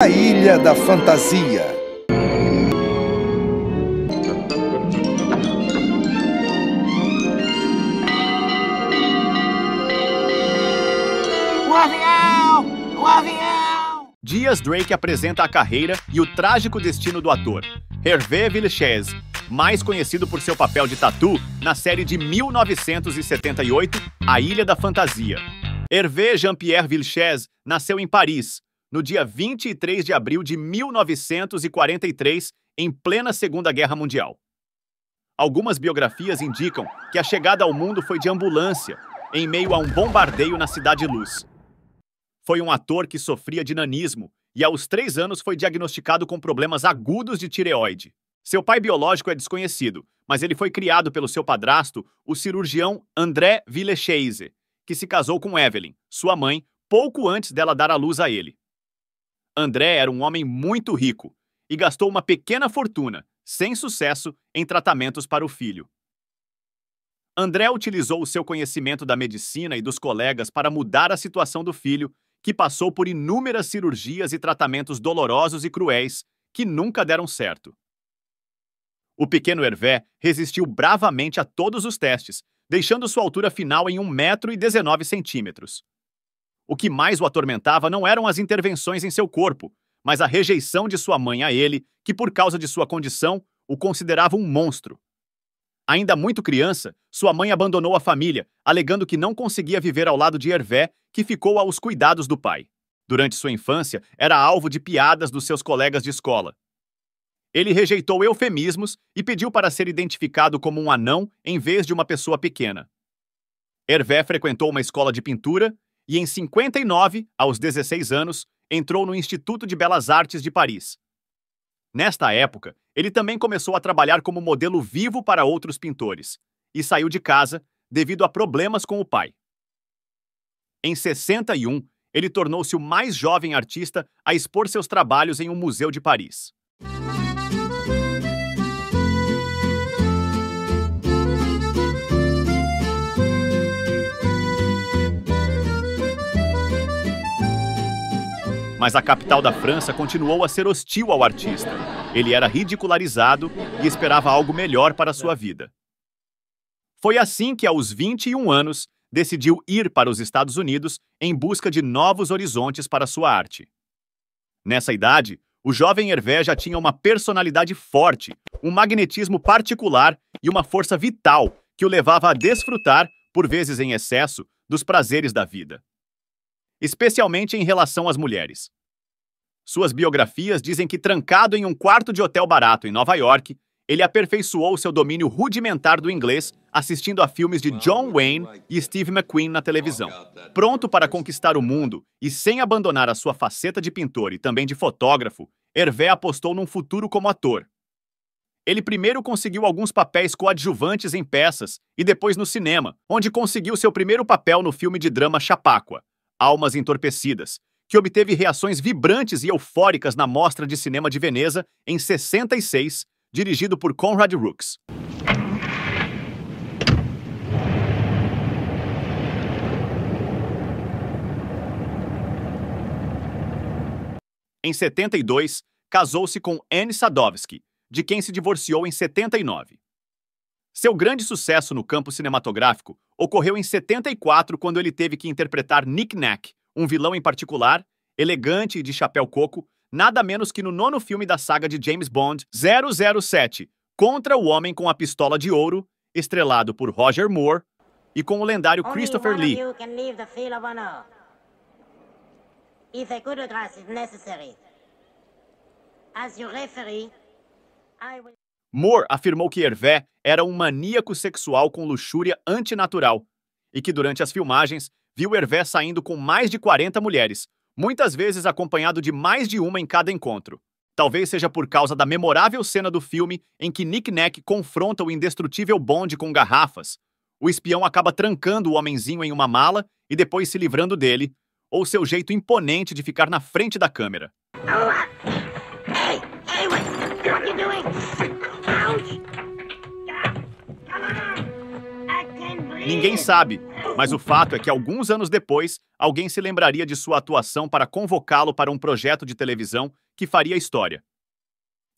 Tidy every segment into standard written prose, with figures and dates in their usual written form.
A Ilha da Fantasia. O avião! O avião! Dias Drake apresenta a carreira e o trágico destino do ator, Hervé Villechaize, mais conhecido por seu papel de Tatu na série de 1978, A Ilha da Fantasia. Hervé Jean-Pierre Villechaize nasceu em Paris, no dia 23 de abril de 1943, em plena Segunda Guerra Mundial. Algumas biografias indicam que a chegada ao mundo foi de ambulância, em meio a um bombardeio na Cidade Luz. Foi um ator que sofria de nanismo e aos 3 anos foi diagnosticado com problemas agudos de tireoide. Seu pai biológico é desconhecido, mas ele foi criado pelo seu padrasto, o cirurgião André Villechaize, que se casou com Evelyn, sua mãe, pouco antes dela dar à luz a ele. André era um homem muito rico e gastou uma pequena fortuna, sem sucesso, em tratamentos para o filho. André utilizou o seu conhecimento da medicina e dos colegas para mudar a situação do filho, que passou por inúmeras cirurgias e tratamentos dolorosos e cruéis que nunca deram certo. O pequeno Hervé resistiu bravamente a todos os testes, deixando sua altura final em 1,19 m. O que mais o atormentava não eram as intervenções em seu corpo, mas a rejeição de sua mãe a ele, que por causa de sua condição, o considerava um monstro. Ainda muito criança, sua mãe abandonou a família, alegando que não conseguia viver ao lado de Hervé, que ficou aos cuidados do pai. Durante sua infância, era alvo de piadas dos seus colegas de escola. Ele rejeitou eufemismos e pediu para ser identificado como um anão em vez de uma pessoa pequena. Hervé frequentou uma escola de pintura e, em 59, aos 16 anos, entrou no Instituto de Belas Artes de Paris. Nesta época, ele também começou a trabalhar como modelo vivo para outros pintores e saiu de casa devido a problemas com o pai. Em 61, ele tornou-se o mais jovem artista a expor seus trabalhos em um museu de Paris. Mas a capital da França continuou a ser hostil ao artista. Ele era ridicularizado e esperava algo melhor para sua vida. Foi assim que, aos 21 anos, decidiu ir para os Estados Unidos em busca de novos horizontes para sua arte. Nessa idade, o jovem Hervé já tinha uma personalidade forte, um magnetismo particular e uma força vital que o levava a desfrutar, por vezes em excesso, dos prazeres da vida, especialmente em relação às mulheres. Suas biografias dizem que, trancado em um quarto de hotel barato em Nova York, ele aperfeiçoou seu domínio rudimentar do inglês assistindo a filmes de John Wayne e Steve McQueen na televisão. Pronto para conquistar o mundo e sem abandonar a sua faceta de pintor e também de fotógrafo, Hervé apostou num futuro como ator. Ele primeiro conseguiu alguns papéis coadjuvantes em peças e depois no cinema, onde conseguiu seu primeiro papel no filme de drama Chappaqua, Almas Entorpecidas, que obteve reações vibrantes e eufóricas na Mostra de Cinema de Veneza em 66, dirigido por Conrad Rooks. Em 72, casou-se com Anne Sadowski, de quem se divorciou em 79. Seu grande sucesso no campo cinematográfico ocorreu em 74, quando ele teve que interpretar Nick Nack, um vilão em particular, elegante e de chapéu coco, nada menos que no 9º filme da saga de James Bond, 007, Contra o Homem com a Pistola de Ouro, estrelado por Roger Moore e com o lendário Christopher Lee. Moore afirmou que Hervé era um maníaco sexual com luxúria antinatural e que durante as filmagens viu Hervé saindo com mais de 40 mulheres, muitas vezes acompanhado de mais de uma em cada encontro. Talvez seja por causa da memorável cena do filme em que Nick Nack confronta o indestrutível Bond com garrafas. O espião acaba trancando o homenzinho em uma mala e depois se livrando dele, ou seu jeito imponente de ficar na frente da câmera. Ninguém sabe, mas o fato é que alguns anos depois, alguém se lembraria de sua atuação para convocá-lo para um projeto de televisão que faria história.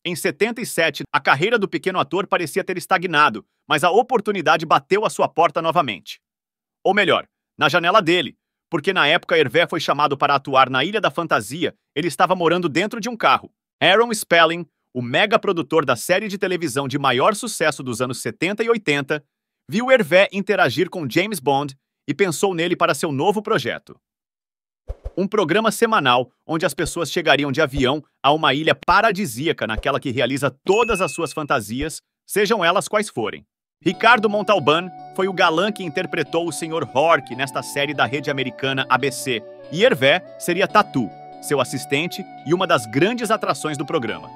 Em 77, a carreira do pequeno ator parecia ter estagnado, mas a oportunidade bateu à sua porta novamente. Ou melhor, na janela dele, porque na época Hervé foi chamado para atuar na Ilha da Fantasia, ele estava morando dentro de um carro. Aaron Spelling, o mega produtor da série de televisão de maior sucesso dos anos 70 e 80, viu Hervé interagir com James Bond e pensou nele para seu novo projeto. Um programa semanal onde as pessoas chegariam de avião a uma ilha paradisíaca naquela que realiza todas as suas fantasias, sejam elas quais forem. Ricardo Montalban foi o galã que interpretou o Sr. Hork nesta série da rede americana ABC, e Hervé seria Tatu, seu assistente e uma das grandes atrações do programa.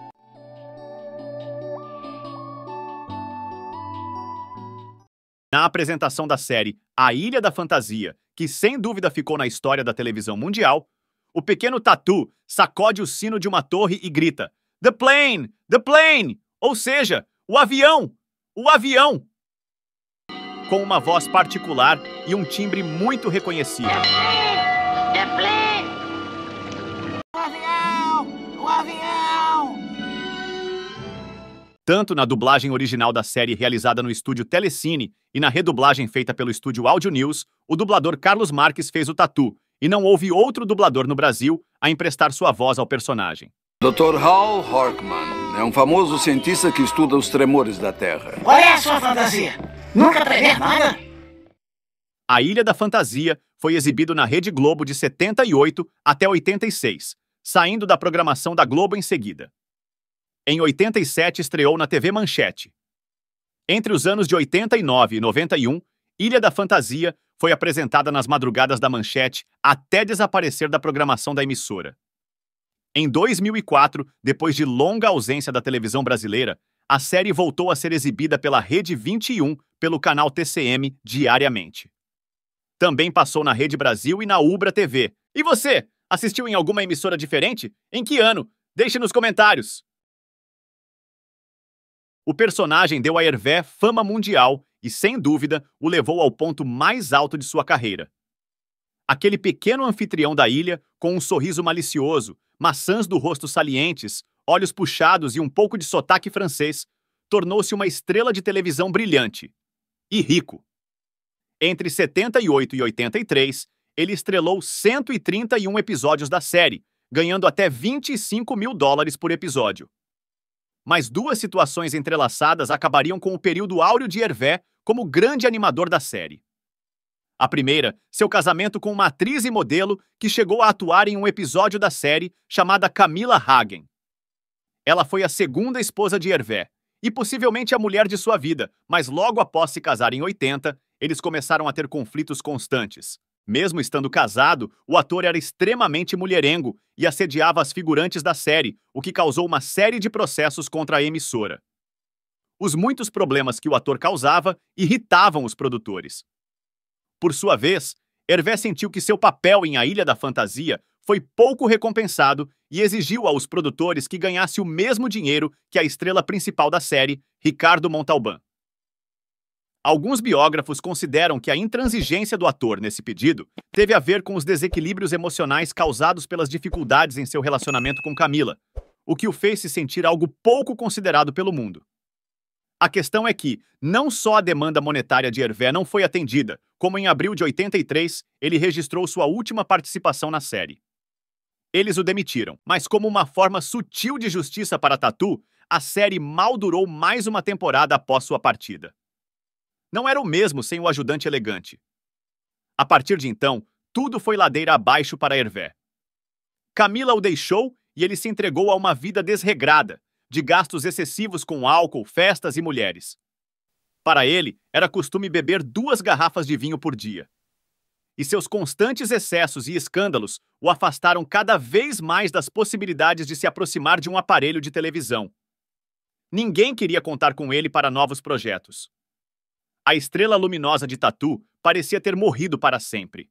Na apresentação da série A Ilha da Fantasia, que sem dúvida ficou na história da televisão mundial, o pequeno Tatu sacode o sino de uma torre e grita "The plane! The plane!", ou seja, o avião! O avião! Com uma voz particular e um timbre muito reconhecível. The plane! O avião! O avião! Tanto na dublagem original da série realizada no estúdio Telecine e na redublagem feita pelo estúdio Audio News, o dublador Carlos Marques fez o Tatu, e não houve outro dublador no Brasil a emprestar sua voz ao personagem. Dr. Hal Horkman é um famoso cientista que estuda os tremores da Terra. Qual é a sua fantasia? Nunca prever nada? A Ilha da Fantasia foi exibido na Rede Globo de 78 até 86, saindo da programação da Globo em seguida. Em 87 estreou na TV Manchete. Entre os anos de 89 e 91, Ilha da Fantasia foi apresentada nas madrugadas da Manchete até desaparecer da programação da emissora. Em 2004, depois de longa ausência da televisão brasileira, a série voltou a ser exibida pela Rede 21 pelo canal TCM diariamente. Também passou na Rede Brasil e na Ubra TV. E você, assistiu em alguma emissora diferente? Em que ano? Deixe nos comentários! O personagem deu a Hervé fama mundial e, sem dúvida, o levou ao ponto mais alto de sua carreira. Aquele pequeno anfitrião da ilha, com um sorriso malicioso, maçãs do rosto salientes, olhos puxados e um pouco de sotaque francês, tornou-se uma estrela de televisão brilhante. E rico. Entre 78 e 83, ele estrelou 131 episódios da série, ganhando até $25 mil por episódio. Mas duas situações entrelaçadas acabariam com o período áureo de Hervé como grande animador da série. A primeira, seu casamento com uma atriz e modelo que chegou a atuar em um episódio da série chamada Camila Hagen. Ela foi a segunda esposa de Hervé, e possivelmente a mulher de sua vida, mas logo após se casar em 80, eles começaram a ter conflitos constantes. Mesmo estando casado, o ator era extremamente mulherengo e assediava as figurantes da série, o que causou uma série de processos contra a emissora. Os muitos problemas que o ator causava irritavam os produtores. Por sua vez, Hervé sentiu que seu papel em A Ilha da Fantasia foi pouco recompensado e exigiu aos produtores que ganhasse o mesmo dinheiro que a estrela principal da série, Ricardo Montalban. Alguns biógrafos consideram que a intransigência do ator nesse pedido teve a ver com os desequilíbrios emocionais causados pelas dificuldades em seu relacionamento com Camila, o que o fez se sentir algo pouco considerado pelo mundo. A questão é que, não só a demanda monetária de Hervé não foi atendida, como em abril de 83, ele registrou sua última participação na série. Eles o demitiram, mas como uma forma sutil de justiça para Tatu, a série mal durou mais uma temporada após sua partida. Não era o mesmo sem o ajudante elegante. A partir de então, tudo foi ladeira abaixo para Hervé. Camila o deixou e ele se entregou a uma vida desregrada, de gastos excessivos com álcool, festas e mulheres. Para ele, era costume beber 2 garrafas de vinho por dia. E seus constantes excessos e escândalos o afastaram cada vez mais das possibilidades de se aproximar de um aparelho de televisão. Ninguém queria contar com ele para novos projetos. A estrela luminosa de Tatu parecia ter morrido para sempre.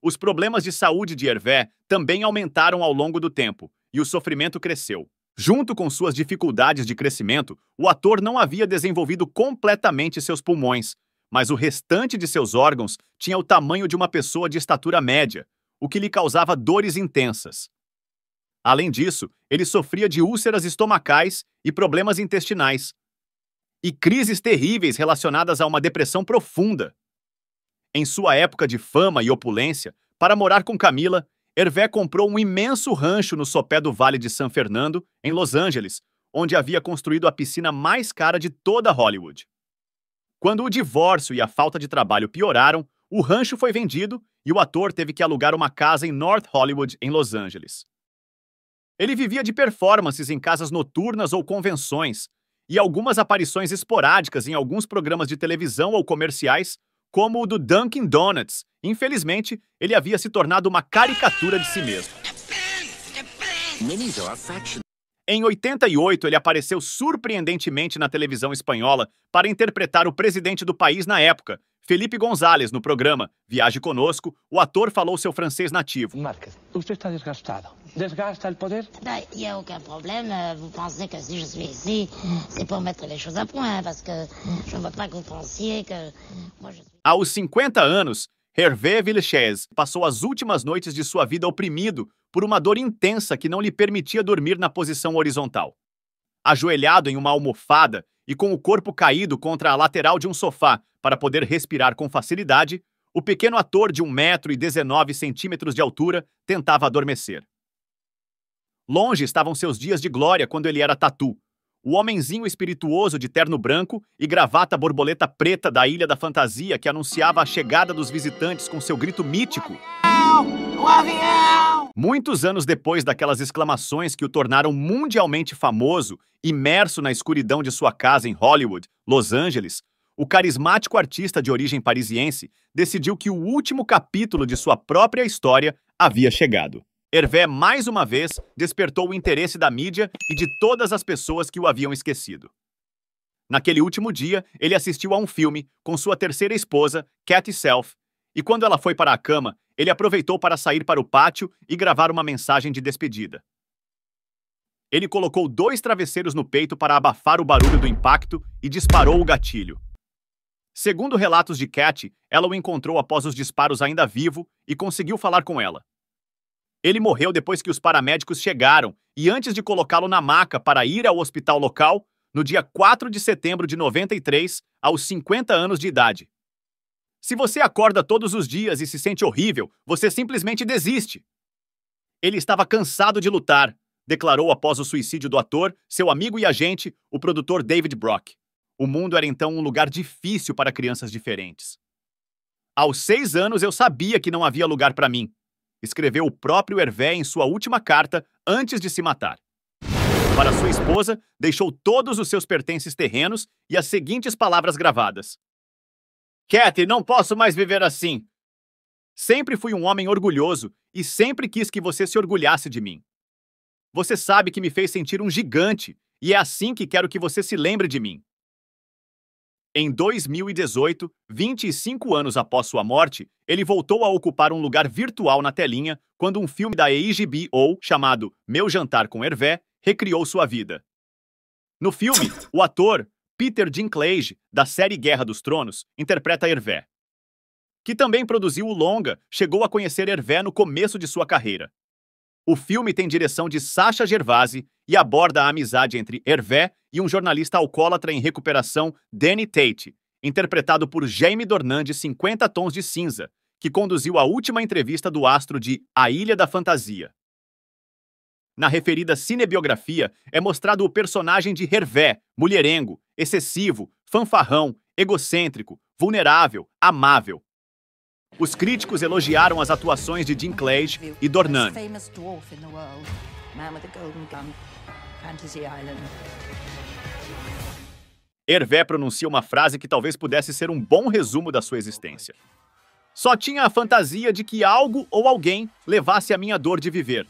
Os problemas de saúde de Hervé também aumentaram ao longo do tempo, e o sofrimento cresceu. Junto com suas dificuldades de crescimento, o ator não havia desenvolvido completamente seus pulmões, mas o restante de seus órgãos tinha o tamanho de uma pessoa de estatura média, o que lhe causava dores intensas. Além disso, ele sofria de úlceras estomacais e problemas intestinais, e crises terríveis relacionadas a uma depressão profunda. Em sua época de fama e opulência, para morar com Camila, Hervé comprou um imenso rancho no sopé do Vale de San Fernando, em Los Angeles, onde havia construído a piscina mais cara de toda Hollywood. Quando o divórcio e a falta de trabalho pioraram, o rancho foi vendido e o ator teve que alugar uma casa em North Hollywood, em Los Angeles. Ele vivia de performances em casas noturnas ou convenções, e algumas aparições esporádicas em alguns programas de televisão ou comerciais, como o do Dunkin' Donuts. Infelizmente, ele havia se tornado uma caricatura de si mesmo. Em 88, ele apareceu surpreendentemente na televisão espanhola para interpretar o presidente do país na época, Felipe González, no programa Viaje Conosco. O ator falou seu francês nativo. Marques, você está desgastado. Desgasta o poder? Il n'y a aucun problème. Vous pensez que si je suis ici, c'est pour mettre les choses à point, parce que je ne veux pas que vous pensiez que moi je suis... Aos 50 anos, Hervé Villechaize passou as últimas noites de sua vida oprimido por uma dor intensa que não lhe permitia dormir na posição horizontal. Ajoelhado em uma almofada e com o corpo caído contra a lateral de um sofá para poder respirar com facilidade, o pequeno ator de 1,19 m de altura tentava adormecer. Longe estavam seus dias de glória quando ele era Tatu, o homenzinho espirituoso de terno branco e gravata borboleta preta da Ilha da Fantasia que anunciava a chegada dos visitantes com seu grito mítico. O avião! Muitos anos depois daquelas exclamações que o tornaram mundialmente famoso, imerso na escuridão de sua casa em Hollywood, Los Angeles, o carismático artista de origem parisiense decidiu que o último capítulo de sua própria história havia chegado. Hervé, mais uma vez, despertou o interesse da mídia e de todas as pessoas que o haviam esquecido. Naquele último dia, ele assistiu a um filme com sua terceira esposa, Kathy Self, e quando ela foi para a cama, ele aproveitou para sair para o pátio e gravar uma mensagem de despedida. Ele colocou 2 travesseiros no peito para abafar o barulho do impacto e disparou o gatilho. Segundo relatos de Kathy, ela o encontrou após os disparos ainda vivo e conseguiu falar com ela. Ele morreu depois que os paramédicos chegaram e antes de colocá-lo na maca para ir ao hospital local, no dia 4 de setembro de 93, aos 50 anos de idade. Se você acorda todos os dias e se sente horrível, você simplesmente desiste. Ele estava cansado de lutar, declarou após o suicídio do ator, seu amigo e agente, o produtor David Brock. O mundo era então um lugar difícil para crianças diferentes. Aos 6 anos eu sabia que não havia lugar para mim, escreveu o próprio Hervé em sua última carta antes de se matar. Para sua esposa, deixou todos os seus pertences terrenos e as seguintes palavras gravadas. Kathy, não posso mais viver assim. Sempre fui um homem orgulhoso e sempre quis que você se orgulhasse de mim. Você sabe que me fez sentir um gigante e é assim que quero que você se lembre de mim. Em 2018, 25 anos após sua morte, ele voltou a ocupar um lugar virtual na telinha quando um filme da HBO, chamado Meu Jantar com Hervé, recriou sua vida. No filme, o ator Peter Dinklage, da série Guerra dos Tronos, interpreta Hervé. Que também produziu o longa, chegou a conhecer Hervé no começo de sua carreira. O filme tem direção de Sacha Gervasi e aborda a amizade entre Hervé e um jornalista alcoólatra em recuperação, Danny Tate, interpretado por Jamie Dornan de 50 Tons de Cinza, que conduziu a última entrevista do astro de A Ilha da Fantasia. Na referida cinebiografia, é mostrado o personagem de Hervé, mulherengo, excessivo, fanfarrão, egocêntrico, vulnerável, amável. Os críticos elogiaram as atuações de Dinklage e Dornan. Hervé pronuncia uma frase que talvez pudesse ser um bom resumo da sua existência. Só tinha a fantasia de que algo ou alguém levasse a minha dor de viver.